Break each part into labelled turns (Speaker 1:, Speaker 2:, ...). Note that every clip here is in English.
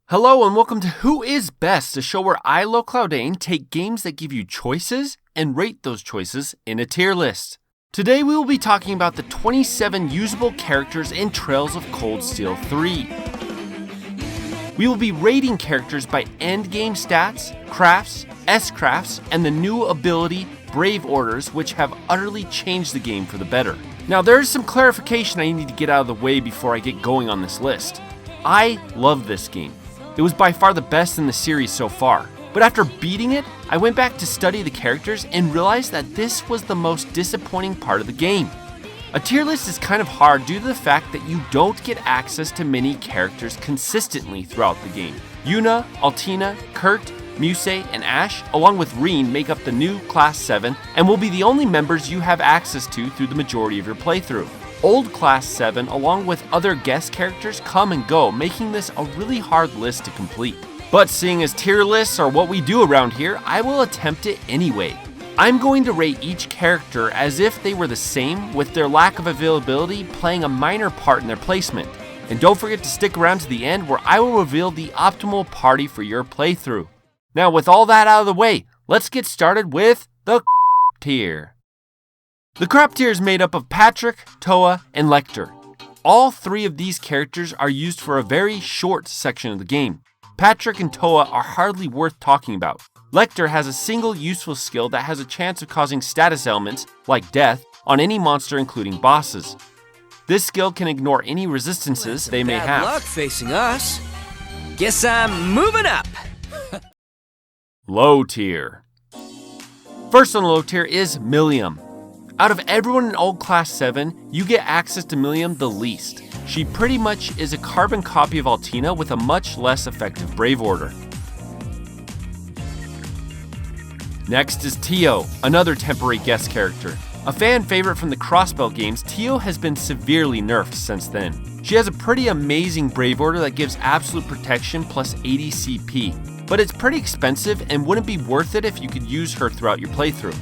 Speaker 1: Hello and welcome to Who Is Best, a show where I, Claudine, take games that give you choices and rate those choices in a tier list. Today we will be talking about the 27 usable characters in Trails of Cold Steel 3. We will be rating characters by endgame stats, crafts, S-crafts, and the new ability Brave Orders, which have utterly changed the game for the better. Now there is some clarification I need to get out of the way before I get going on this list. I love this game. It was by far the best in the series so far, but after beating it, I went back to study the characters and realized that this was the most disappointing part of the game. A tier list is kind of hard due to the fact that you don't get access to many characters consistently throughout the game. Yuna, Altina, Kurt, Musse, and Ash, along with Rean, make up the new Class 7 and will be the only members you have access to through the majority of your playthrough. Old Class 7, along with other guest characters, come and go, making this a really hard list to complete. But seeing as tier lists are what we do around here, I will attempt it anyway. I'm going to rate each character as if they were the same, with their lack of availability playing a minor part in their placement. And don't forget to stick around to the end where I will reveal the optimal party for your playthrough. Now with all that out of the way, let's get started with the tier. The crap tier is made up of Patrick, Towa, and Lectre. All three of these characters are used for a very short section of the game. Patrick and Towa are hardly worth talking about. Lectre has a single useful skill that has a chance of causing status ailments, like death, on any monster including bosses. This skill can ignore any resistances they may have.
Speaker 2: Bad luck facing us. Guess I'm moving up.
Speaker 1: Low tier. First on the low tier is Millium. Out of everyone in Old Class 7, you get access to Millium the least. She pretty much is a carbon copy of Altina with a much less effective Brave Order. Next is Tio, another temporary guest character. A fan favorite from the Crossbell games, Tio has been severely nerfed since then. She has a pretty amazing Brave Order that gives absolute protection plus 80 CP, but it's pretty expensive and wouldn't be worth it if you could use her throughout your playthrough.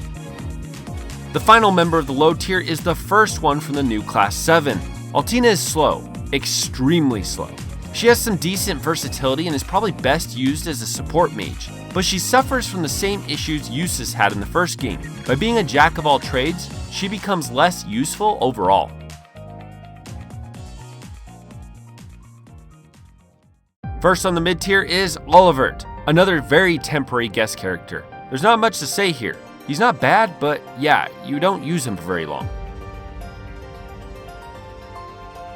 Speaker 1: The final member of the low tier is the first one from the new Class 7. Altina is slow, extremely slow. She has some decent versatility and is probably best used as a support mage, but she suffers from the same issues Eustace had in the first game. By being a jack of all trades, she becomes less useful overall. First on the mid tier is Olivert, another very temporary guest character. There's not much to say here. He's not bad, but yeah, you don't use him for very long.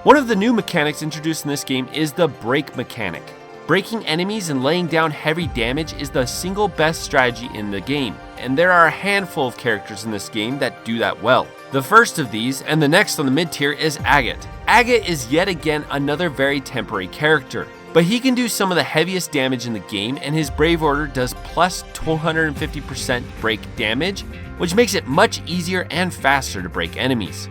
Speaker 1: One of the new mechanics introduced in this game is the break mechanic. Breaking enemies and laying down heavy damage is the single best strategy in the game, and there are a handful of characters in this game that do that well. The first of these, and the next on the mid tier, is Agate. Agate is yet again another very temporary character, but he can do some of the heaviest damage in the game, and his Brave Order does plus 250% break damage, which makes it much easier and faster to break enemies.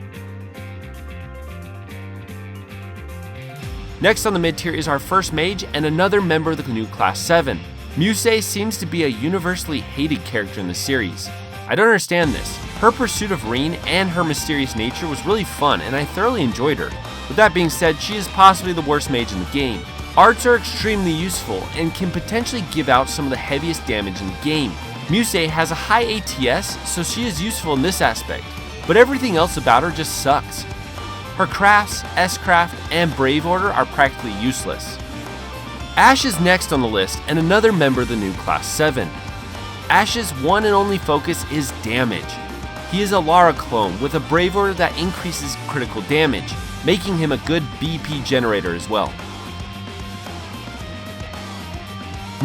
Speaker 1: Next on the mid tier is our first mage and another member of the new Class 7. Musse seems to be a universally hated character in the series. I don't understand this. Her pursuit of Rean and her mysterious nature was really fun, and I thoroughly enjoyed her. With that being said, she is possibly the worst mage in the game. Arts are extremely useful and can potentially give out some of the heaviest damage in the game. Musse has a high ATS, so she is useful in this aspect, but everything else about her just sucks. Her crafts, S-craft, and Brave Order are practically useless. Ash is next on the list and another member of the new Class 7. Ash's one and only focus is damage. He is a Lara clone with a Brave Order that increases critical damage, making him a good BP generator as well.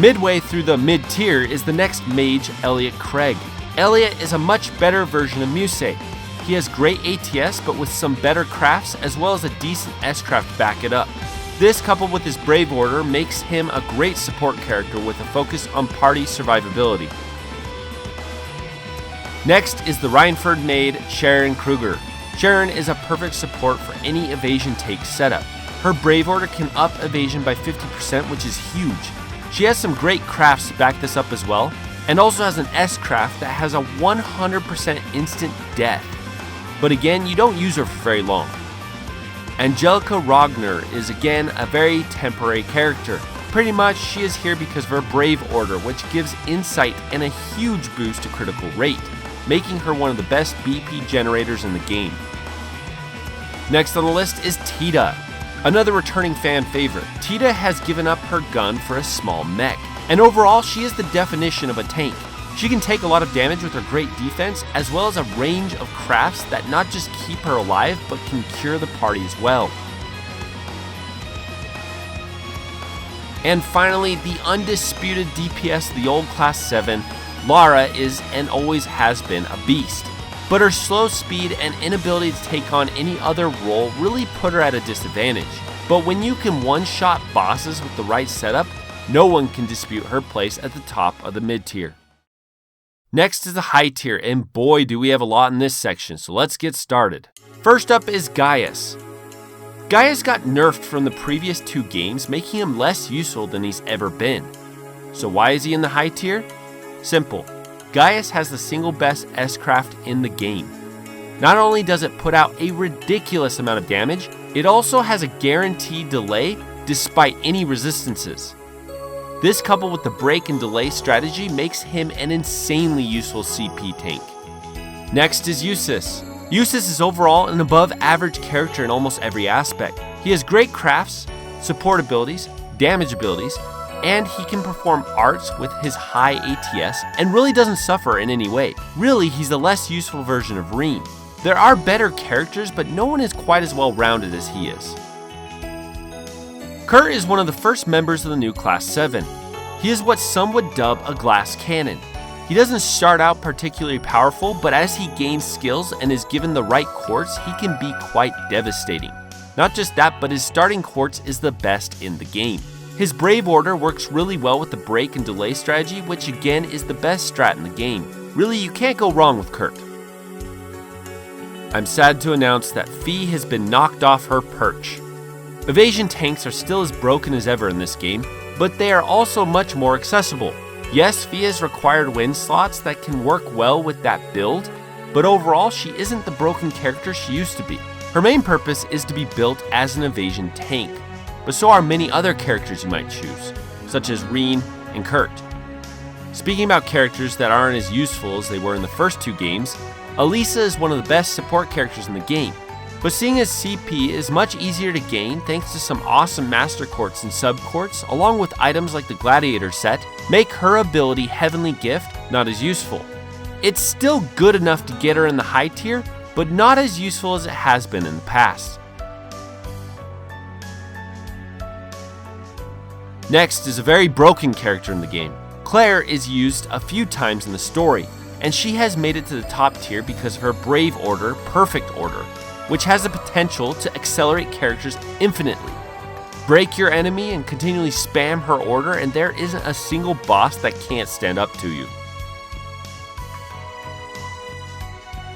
Speaker 1: Midway through the mid-tier is the next mage, Elliot Craig. Elliot is a much better version of Musse. He has great ATS, but with some better crafts as well as a decent S-craft to back it up. This, coupled with his Brave Order, makes him a great support character with a focus on party survivability. Next is the Rhineford maid, Sharon Kruger. Sharon is a perfect support for any evasion take setup. Her Brave Order can up evasion by 50%, which is huge. She has some great crafts to back this up as well, and also has an S-craft that has a 100% instant death. But again, you don't use her for very long. Angelica is again a very temporary character. Pretty much, she is here because of her Brave Order, which gives insight and a huge boost to critical rate, making her one of the best BP generators in the game. Next on the list is Tita, another returning fan favorite. Tita has given up her gun for a small mech, and overall she is the definition of a tank. She can take a lot of damage with her great defense, as well as a range of crafts that not just keep her alive, but can cure the party as well. And finally, the undisputed DPS of the old Class 7, Lara is and always has been a beast. But her slow speed and inability to take on any other role really put her at a disadvantage. But when you can one-shot bosses with the right setup, no one can dispute her place at the top of the mid-tier. Next is the high tier, and boy do we have a lot in this section, so let's get started. First up is Gaius. Gaius got nerfed from the previous 2 games, making him less useful than he's ever been. So why is he in the high tier? Simple. Gaius has the single best S-craft in the game. Not only does it put out a ridiculous amount of damage, it also has a guaranteed delay despite any resistances. This, coupled with the break and delay strategy, makes him an insanely useful CP tank. Next is Eustace. Eustace is overall an above average character in almost every aspect. He has great crafts, support abilities, damage abilities, and he can perform arts with his high ATS and really doesn't suffer in any way. Really, he's the less useful version of Rean. There are better characters, but no one is quite as well rounded as he is. Kurt is one of the first members of the new Class 7. He is what some would dub a glass cannon. He doesn't start out particularly powerful, but as he gains skills and is given the right quartz, he can be quite devastating. Not just that, but his starting quartz is the best in the game. His Brave Order works really well with the break and delay strategy, which again is the best strat in the game. Really, you can't go wrong with Kurt. I'm sad to announce that Fee has been knocked off her perch. Evasion tanks are still as broken as ever in this game, but they are also much more accessible. Yes, Fee has required win slots that can work well with that build, but overall she isn't the broken character she used to be. Her main purpose is to be built as an evasion tank, but so are many other characters you might choose, such as Rean and Kurt. Speaking about characters that aren't as useful as they were in the first 2 games, Alisa is one of the best support characters in the game. But seeing as CP is much easier to gain thanks to some awesome master quartz and sub quartz, along with items like the gladiator set, make her ability Heavenly Gift not as useful. It's still good enough to get her in the high tier, but not as useful as it has been in the past. Next is a very broken character in the game. Claire is used a few times in the story, and she has made it to the top tier because of her Brave Order, Perfect Order, which has the potential to accelerate characters infinitely. Break your enemy and continually spam her order, and there isn't a single boss that can't stand up to you.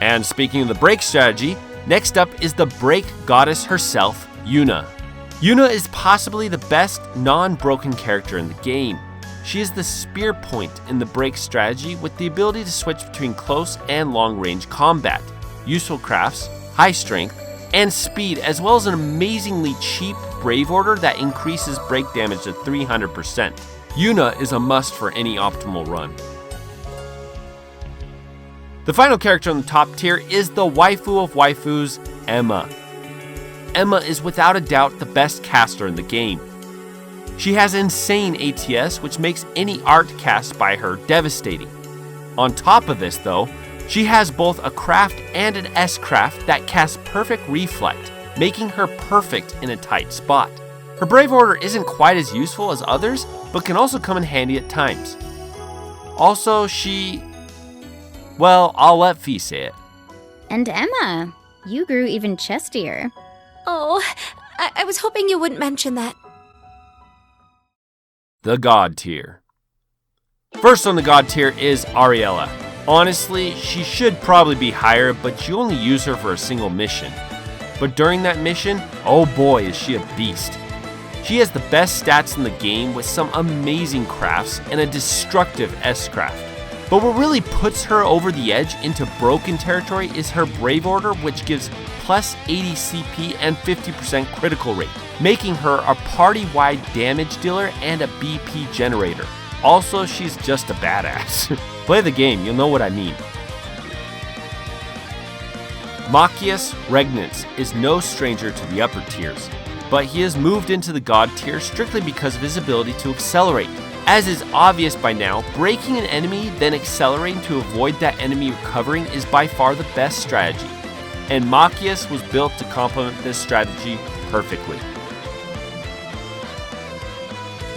Speaker 1: And speaking of the break strategy, next up is the break goddess herself, Yuna. Yuna is possibly the best non-broken character in the game. She is the spear point in the break strategy with the ability to switch between close and long-range combat, useful crafts, high strength, and speed, as well as an amazingly cheap Brave Order that increases break damage to 300%. Yuna is a must for any optimal run. The final character on the top tier is the waifu of waifus, Emma. Emma is without a doubt the best caster in the game. She has insane ATS, which makes any art cast by her devastating. On top of this though, she has both a craft and an S-craft that casts perfect reflect, making her perfect in a tight spot. Her Brave Order isn't quite as useful as others, but can also come in handy at times. Also, well, I'll let Fee say it.
Speaker 3: And Emma, you grew even chestier.
Speaker 4: Oh, I was hoping you wouldn't mention that.
Speaker 1: The God tier. First on the God tier is Aurelia. Honestly, she should probably be higher, but you only use her for a single mission. But during that mission, oh boy is she a beast. She has the best stats in the game with some amazing crafts and a destructive S-craft. But what really puts her over the edge into broken territory is her Brave Order, which gives plus 80 CP and 50% critical rate, making her a party-wide damage dealer and a BP generator. Also, she's just a badass. Play the game, you'll know what I mean. Machias Regnance is no stranger to the upper tiers, but he has moved into the God tier strictly because of his ability to accelerate. As is obvious by now, breaking an enemy then accelerating to avoid that enemy recovering is by far the best strategy, and Machias was built to complement this strategy perfectly.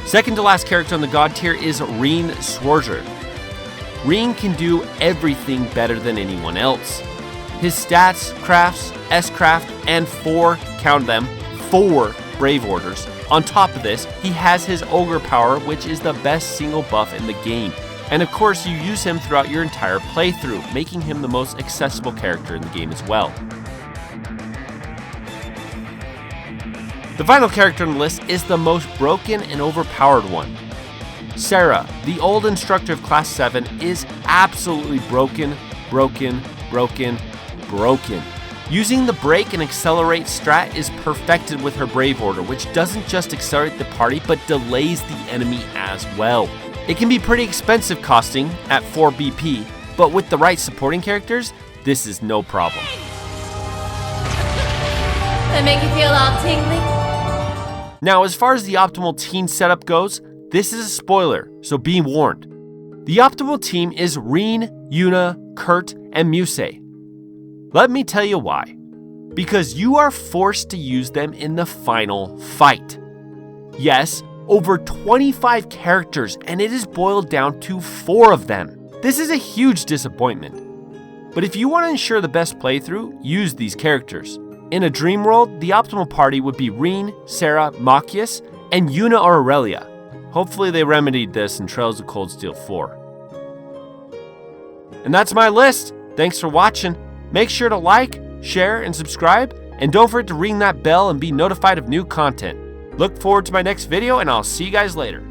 Speaker 1: Second to last character on the God tier is Rean Sworger. Rean can do everything better than anyone else. His stats, crafts, S-craft, and 4 Brave Orders. On top of this, he has his Ogre power, which is the best single buff in the game. And of course, you use him throughout your entire playthrough, making him the most accessible character in the game as well. The final character on the list is the most broken and overpowered one. Sarah, the old instructor of Class 7, is absolutely broken. Using the break and accelerate strat is perfected with her Brave Order, which doesn't just accelerate the party, but delays the enemy as well. It can be pretty expensive costing at 4 BP, but with the right supporting characters, this is no problem.
Speaker 4: That make you feel all tingly?
Speaker 1: Now, as far as the optimal team setup goes, this is a spoiler, so be warned. The optimal team is Rean, Yuna, Kurt, and Musse. Let me tell you why. Because you are forced to use them in the final fight. Yes, over 25 characters, and it is boiled down to 4 of them. This is a huge disappointment. But if you want to ensure the best playthrough, use these characters. In a dream world, the optimal party would be Rean, Sarah, Machias, and Yuna or Aurelia. Hopefully they remedied this in Trails of Cold Steel 4. And that's my list. Thanks for watching. Make sure to like, share, and subscribe, and don't forget to ring that bell and be notified of new content. Look forward to my next video, and I'll see you guys later.